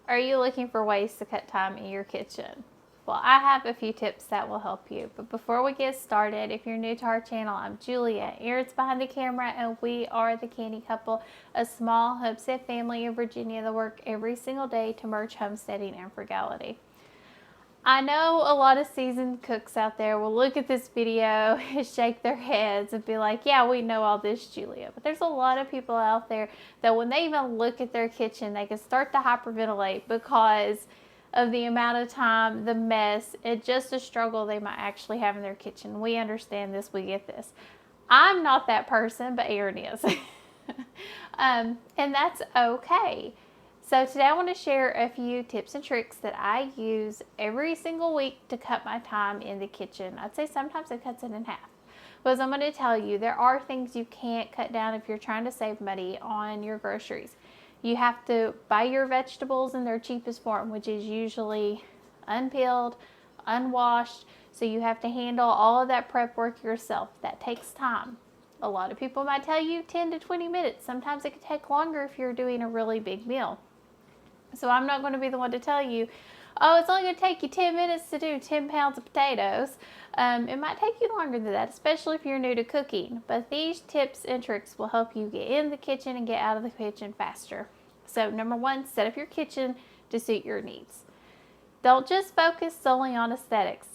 Are you looking for ways to cut time in your kitchen? Well, I have a few tips that will help you. But before we get started, if you're new to our channel, I'm Julia. Aaron's behind the camera, and we are the Canny Couple, a small homestead family in Virginia that work every single day to merge homesteading and frugality. I know a lot of seasoned cooks out there will look at this video and shake their heads and be like, yeah, we know all this, Julia. But there's a lot of people out there that when they even look at their kitchen, they can start to hyperventilate because of the amount of time, the mess, and just the struggle they might actually have in their kitchen. We understand this, we get this. I'm not that person, but Aaron is. And that's okay. So today I want to share a few tips and tricks that I use every single week to cut my time in the kitchen. I'd say sometimes it cuts it in half. Because I'm going to tell you, there are things you can't cut down if you're trying to save money on your groceries. You have to buy your vegetables in their cheapest form, which is usually unpeeled, unwashed. So you have to handle all of that prep work yourself. That takes time. A lot of people might tell you 10 to 20 minutes. Sometimes it could take longer if you're doing a really big meal. So I'm not going to be the one to tell you, oh, it's only going to take you 10 minutes to do 10 pounds of potatoes. It might take you longer than that, especially if you're new to cooking. But these tips and tricks will help you get in the kitchen and get out of the kitchen faster. So number one, set up your kitchen to suit your needs. Don't just focus solely on aesthetics.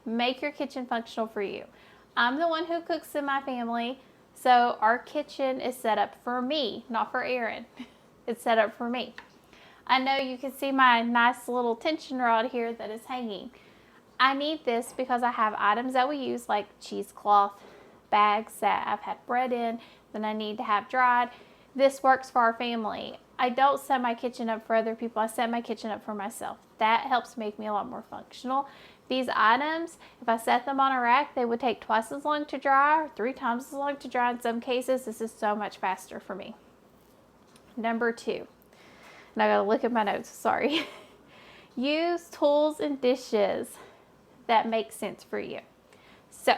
Make your kitchen functional for you. I'm the one who cooks in my family, so our kitchen is set up for me, not for Aaron. It's set up for me. I know you can see my nice little tension rod here that is hanging. I need this because I have items that we use like cheesecloth, bags that I've had bread in, that I need to have dried. This works for our family. I don't set my kitchen up for other people. I set my kitchen up for myself. That helps make me a lot more functional. These items, if I set them on a rack, they would take twice as long to dry, or 3 times as long to dry in some cases. This is so much faster for me. Number 2. And I gotta look at my notes, sorry. Use tools and dishes that make sense for you. So,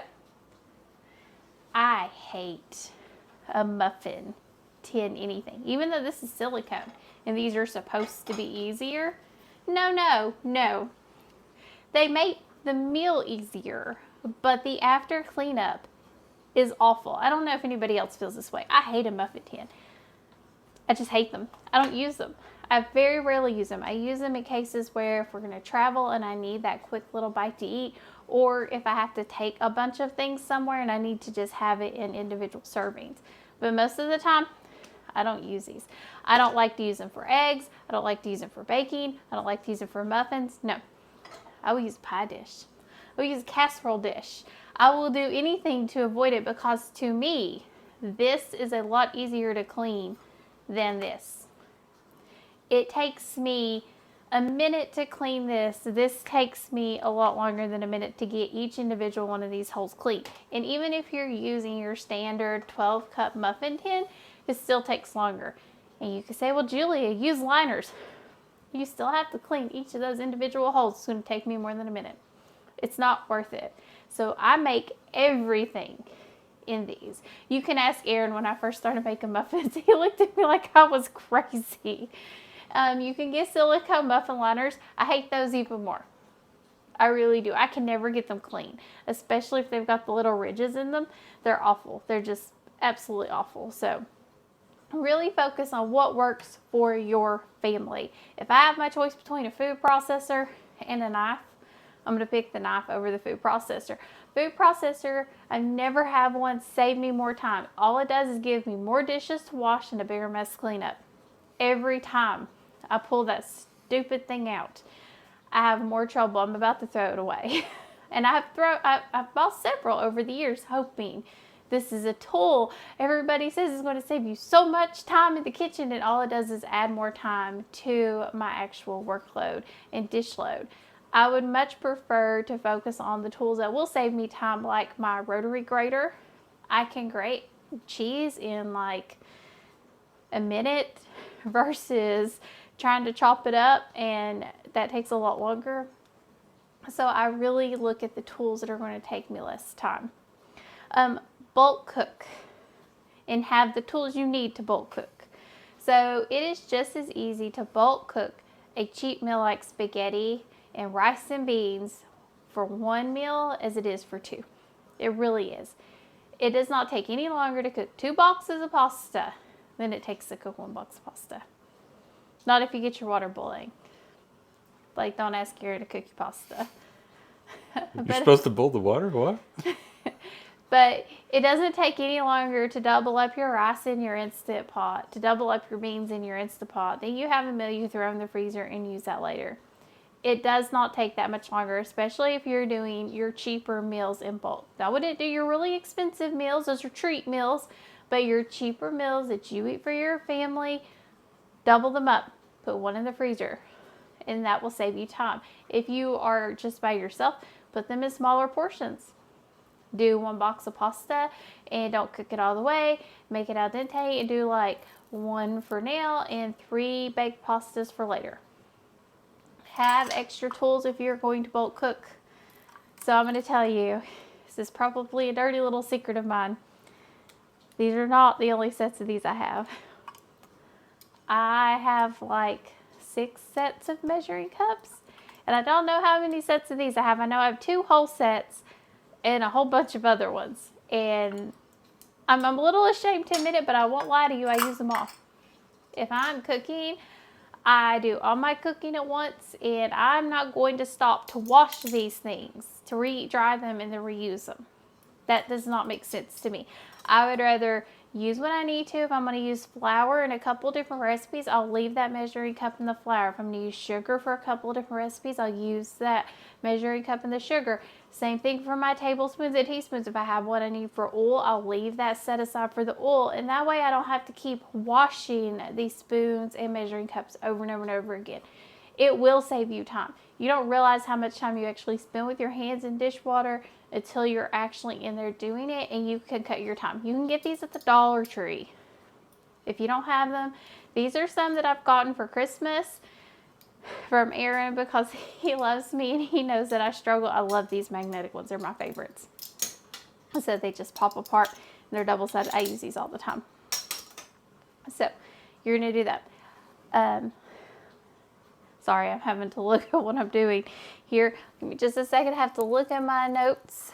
I hate a muffin tin anything, even though this is silicone and these are supposed to be easier. No. They make the meal easier, but the after cleanup is awful. I don't know if anybody else feels this way. I hate a muffin tin. I just hate them. I don't use them. I very rarely use them. I use them in cases where if we're going to travel and I need that quick little bite to eat, or if I have to take a bunch of things somewhere and I need to just have it in individual servings. But most of the time, I don't use these. I don't like to use them for eggs. I don't like to use them for baking. I don't like to use them for muffins. No. I will use a pie dish. I will use a casserole dish. I will do anything to avoid it because to me, this is a lot easier to clean than this. It takes me a minute to clean this. This takes me a lot longer than a minute to get each individual one of these holes clean. And even if you're using your standard 12-cup muffin tin, it still takes longer. And you can say, well, Julia, use liners. You still have to clean each of those individual holes. It's going to take me more than a minute. It's not worth it. So I make everything in these. You can ask Aaron when I first started making muffins. He looked at me like I was crazy. You can get silicone muffin liners. I hate those even more. I really do. I can never get them clean, especially if they've got the little ridges in them. They're awful. They're just absolutely awful. So really focus on what works for your family. If I have my choice between a food processor and a knife, I'm going to pick the knife over the food processor. Food processor, I never have one save me more time. All it does is give me more dishes to wash and a bigger mess to clean up. Every time I pull that stupid thing out, I have more trouble. I'm about to throw it away. And I've bought several over the years hoping this is a tool everybody says is going to save you so much time in the kitchen, and all it does is add more time to my actual workload and dish load. I would much prefer to focus on the tools that will save me time, like my rotary grater. I can grate cheese in like a minute versus trying to chop it up, and that takes a lot longer. So I really look at the tools that are going to take me less time. Bulk cook and have the tools you need to bulk cook. So it is just as easy to bulk cook a cheap meal like spaghetti and rice and beans for one meal as it is for two. It really is. It does not take any longer to cook 2 boxes of pasta than it takes to cook 1 box of pasta. Not if you get your water boiling. Like, don't ask Gary to cook your pasta. You're supposed to boil the water? What? But it doesn't take any longer to double up your rice in your Instant Pot, to double up your beans in your Instant Pot. Then you have a meal you throw in the freezer and use that later. It does not take that much longer, especially if you're doing your cheaper meals in bulk. I wouldn't do your really expensive meals. Those are treat meals. But your cheaper meals that you eat for your family, double them up. Put one in the freezer. And that will save you time. If you are just by yourself, put them in smaller portions. Do 1 box of pasta and don't cook it all the way. Make it al dente and do like 1 for now and 3 baked pastas for later. Have extra tools if you're going to bulk cook. So I'm going to tell you, this is probably a dirty little secret of mine. These are not the only sets of these I have. I have like 6 sets of measuring cups. And I don't know how many sets of these I have. I know I have 2 whole sets and a whole bunch of other ones. And I'm a little ashamed to admit it, but I won't lie to you, I use them all. If I'm cooking, I do all my cooking at once, and I'm not going to stop to wash these things, to re-dry them and then reuse them. That does not make sense to me. I would rather use what I need to. If I'm going to use flour in a couple different recipes, I'll leave that measuring cup in the flour. If I'm going to use sugar for a couple different recipes, I'll use that measuring cup in the sugar. Same thing for my tablespoons and teaspoons. If I have what I need for oil, I'll leave that set aside for the oil. And that way I don't have to keep washing these spoons and measuring cups over and over and over again. It will save you time. You don't realize how much time you actually spend with your hands in dishwater until you're actually in there doing it, and you can cut your time. You can get these at the Dollar Tree. If you don't have them, these are some that I've gotten for Christmas from Aaron because he loves me and he knows that I struggle. I love these magnetic ones. They're my favorites. So they just pop apart and they're double-sided. I use these all the time. So you're going to do that. Sorry, I'm having to look at what I'm doing here. Give me just a second. I have to look at my notes.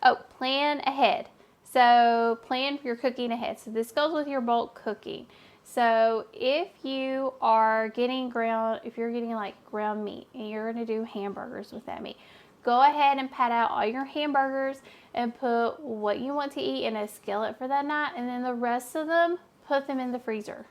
Oh, plan ahead. So plan your cooking ahead. So this goes with your bulk cooking. So if you are getting like ground meat and you're going to do hamburgers with that meat, go ahead and pat out all your hamburgers and put what you want to eat in a skillet for that night. And then the rest of them, put them in the freezer.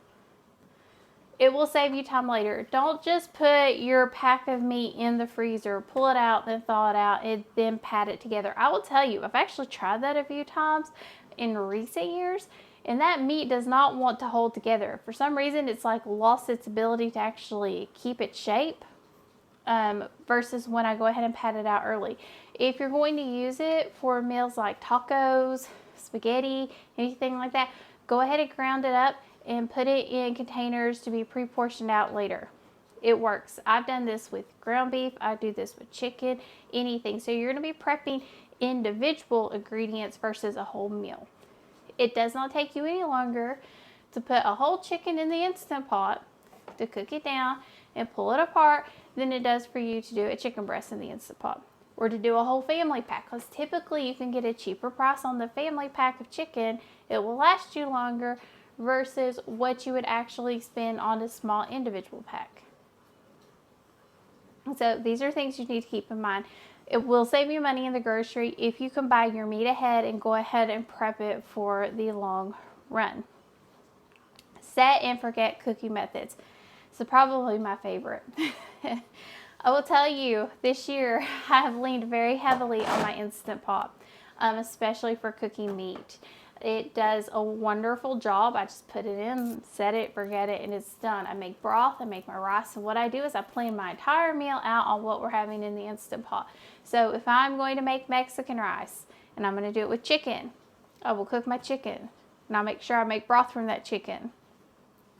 It will save you time later. Don't just put your pack of meat in the freezer, pull it out, then thaw it out, and then pat it together. I will tell you, I've actually tried that a few times in recent years, and that meat does not want to hold together. For some reason, it's like lost its ability to actually keep its shape versus when I go ahead and pat it out early. If you're going to use it for meals like tacos, spaghetti, anything like that, go ahead and ground it up and put it in containers to be pre-portioned out later. It works. I've done this with ground beef. I do this with chicken, anything. So you're going to be prepping individual ingredients versus a whole meal. It does not take you any longer to put a whole chicken in the Instant Pot, to cook it down and pull it apart than it does for you to do a chicken breast in the Instant Pot. Or to do a whole family pack, because typically you can get a cheaper price on the family pack of chicken. It will last you longer versus what you would actually spend on a small individual pack. So these are things you need to keep in mind. It will save you money in the grocery if you can buy your meat ahead and go ahead and prep it for the long run. Set and forget cooking methods. So probably my favorite. I will tell you, this year I have leaned very heavily on my Instant Pot, especially for cooking meat. It does a wonderful job. I just put it in, set it, forget it, and it's done. I make broth, I make my rice, and what I do is I plan my entire meal out on what we're having in the Instant Pot. So if I'm going to make Mexican rice, and I'm going to do it with chicken, I will cook my chicken, and I'll make sure I make broth from that chicken.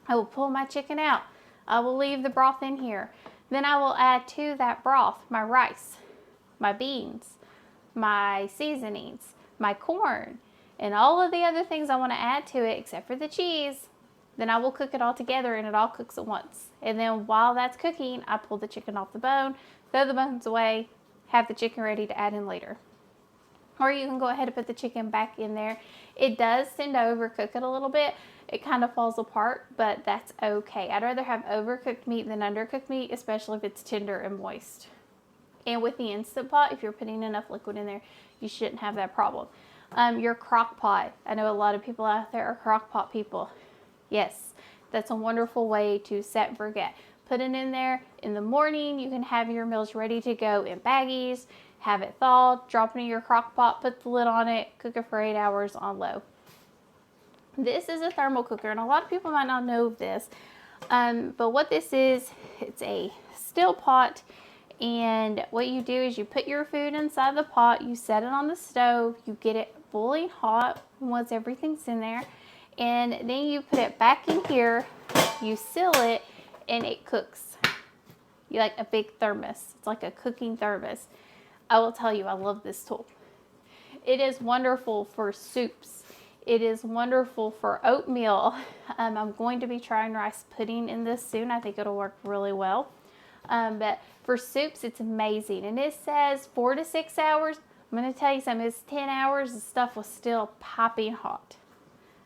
I will pull my chicken out. I will leave the broth in here. Then I will add to that broth my rice, my beans, my seasonings, my corn, and all of the other things I want to add to it, except for the cheese. Then I will cook it all together and it all cooks at once. And then while that's cooking, I pull the chicken off the bone, throw the bones away, have the chicken ready to add in later. Or you can go ahead and put the chicken back in there. It does tend to overcook it a little bit. It kind of falls apart, but that's okay. I'd rather have overcooked meat than undercooked meat, especially if it's tender and moist. And with the Instant Pot, if you're putting enough liquid in there, you shouldn't have that problem. Your crock pot. I know a lot of people out there are crock pot people. Yes, that's a wonderful way to set and forget. Put it in there in the morning. You can have your meals ready to go in baggies, have it thawed, drop it in your crock pot, put the lid on it, cook it for 8 hours on low. This is a thermal cooker, and a lot of people might not know this, but what this is, it's a steel pot, and what you do is you put your food inside the pot, you set it on the stove, you get it boiling hot once everything's in there, and then you put it back in here, you seal it, and it cooks. You like a big thermos. It's like a cooking thermos. I will tell you, I love this tool. It is wonderful for soups. It is wonderful for oatmeal. I'm going to be trying rice pudding in this soon. I think it'll work really well. But for soups, it's amazing. And it says 4 to 6 hours. I'm going to tell you something. It's 10 hours. The stuff was still piping hot.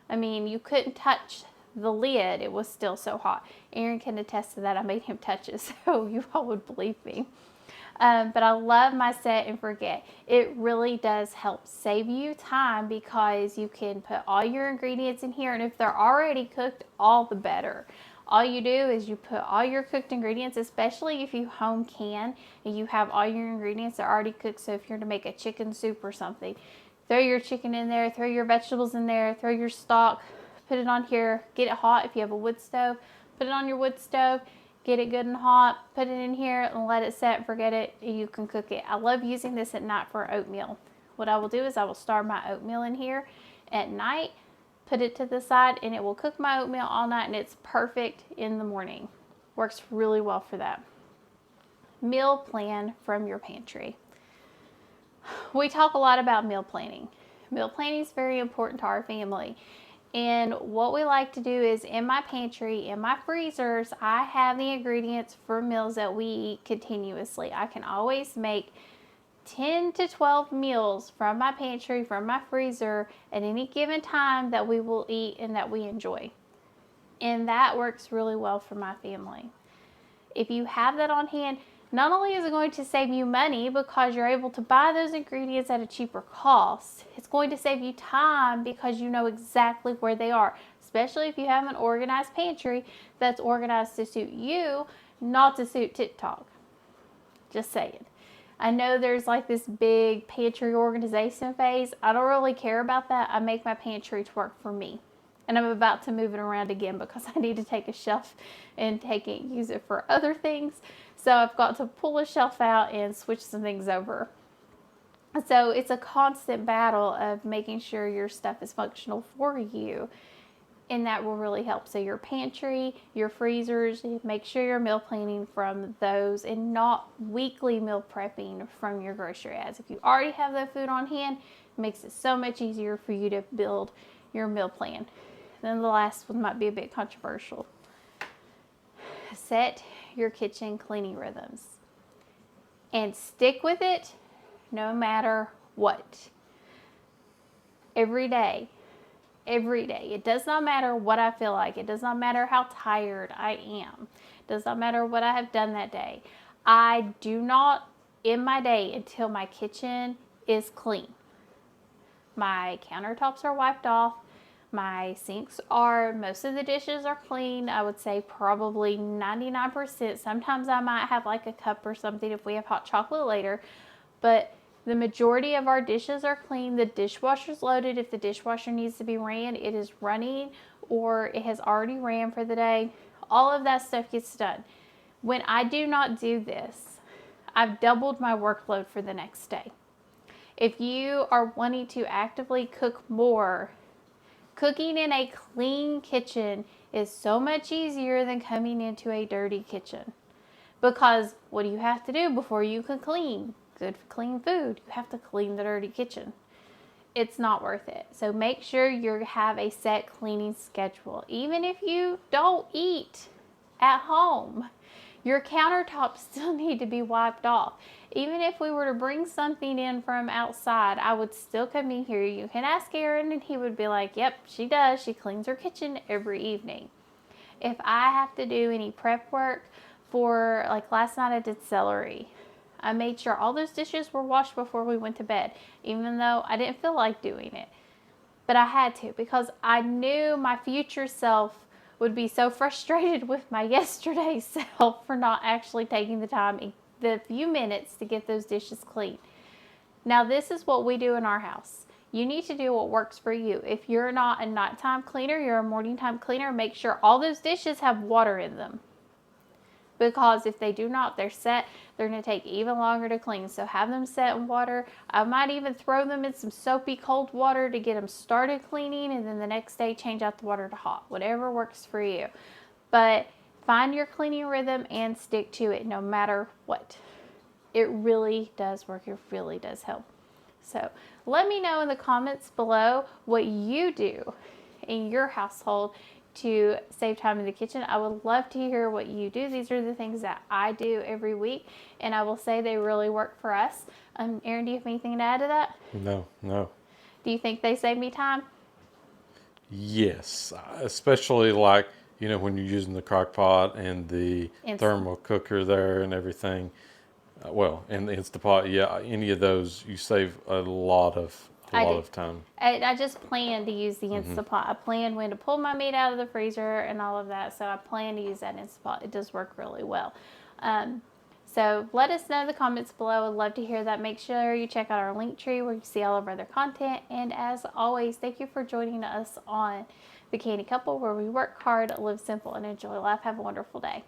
I mean, you couldn't touch the lid. It was still so hot. Aaron can attest to that. I made him touch it, so you all would believe me. But I love my set and forget. It really does help save you time because you can put all your ingredients in here, and if they're already cooked, all the better. All you do is you put all your cooked ingredients, especially if you home can and you have all your ingredients that are already cooked. So if you're to make a chicken soup or something, throw your chicken in there, throw your vegetables in there, throw your stock, put it on here, get it hot. If you have a wood stove, put it on your wood stove. Get it good and hot, put it in here and let it set, forget it, and you can cook it. I love using this at night for oatmeal. What I will do is I will start my oatmeal in here at night, put it to the side, and it will cook my oatmeal all night, and it's perfect in the morning. Works really well for that. Meal plan from your pantry. We talk a lot about meal planning. Meal planning is very important to our family. And what we like to do is in my pantry, in my freezers, I have the ingredients for meals that we eat continuously. I can always make 10 to 12 meals from my pantry, from my freezer at any given time that we will eat and that we enjoy. And that works really well for my family. If you have that on hand, not only is it going to save you money because you're able to buy those ingredients at a cheaper cost, it's going to save you time because you know exactly where they are, especially if you have an organized pantry that's organized to suit you, not to suit TikTok. Just saying. I know there's like this big pantry organization phase. I don't really care about that. I make my pantry to work for me. And I'm about to move it around again because I need to take a shelf and use it for other things. So I've got to pull a shelf out and switch some things over. So it's a constant battle of making sure your stuff is functional for you. And that will really help. So your pantry, your freezers, make sure you're meal planning from those and not weekly meal prepping from your grocery ads. If you already have that food on hand, it makes it so much easier for you to build your meal plan. Then the last one might be a bit controversial. Set your kitchen cleaning rhythms and stick with it no matter what. Every day. It does not matter what I feel like. It does not matter how tired I am. It does not matter what I have done that day. I do not end my day until my kitchen is clean. My countertops are wiped off. My sinks most of the dishes are clean. I would say probably 99%. Sometimes I might have like a cup or something if we have hot chocolate later. But the majority of our dishes are clean. The dishwasher's loaded. If the dishwasher needs to be ran, it is running or it has already ran for the day. All of that stuff gets done. When I do not do this, I've doubled my workload for the next day. If you are wanting to actively cook more, cooking in a clean kitchen is so much easier than coming into a dirty kitchen. Because what do you have to do before you can clean good clean food? You have to clean the dirty kitchen. it's not worth it. So make sure you have a set cleaning schedule. Even if you don't eat at home, your countertops still need to be wiped off. Even if we were to bring something in from outside, I would still come in here. You can ask Aaron and he would be like, yep, she does. She cleans her kitchen every evening. If I have to do any prep work for, like last night I did celery. I made sure all those dishes were washed before we went to bed, even though I didn't feel like doing it. But I had to, because I knew my future self would be so frustrated with my yesterday self for not actually taking the time in the few minutes to get those dishes clean. Now, this is what we do in our house. You need to do what works for you. If you're not a nighttime cleaner, you're a morning time cleaner, make sure all those dishes have water in them. Because if they do not, they're going to take even longer to clean. So have them set in water. I might even throw them in some soapy cold water to get them started cleaning, and then the next day change out the water to hot. Whatever works for you. But find your cleaning rhythm and stick to it no matter what. It really does work. It really does help. So let me know in the comments below what you do in your household to save time in the kitchen. I would love to hear what you do. These are the things that I do every week, and I will say they really work for us. Aaron, do you have anything to add to that? No. Do you think they save me time? Yes, especially like, when you're using the crock pot and the thermal cooker there and everything. And the Instapot, yeah, any of those, you save a lot of time. I just plan to use the Instapot. I plan when to pull my meat out of the freezer and all of that. So I plan to use that Instapot. It does work really well. So let us know in the comments below. I'd love to hear that. Make sure you check out our link tree where you see all of our other content. And as always, thank you for joining us on the Canny Couple, where we work hard, live simple, and enjoy life. Have a wonderful day.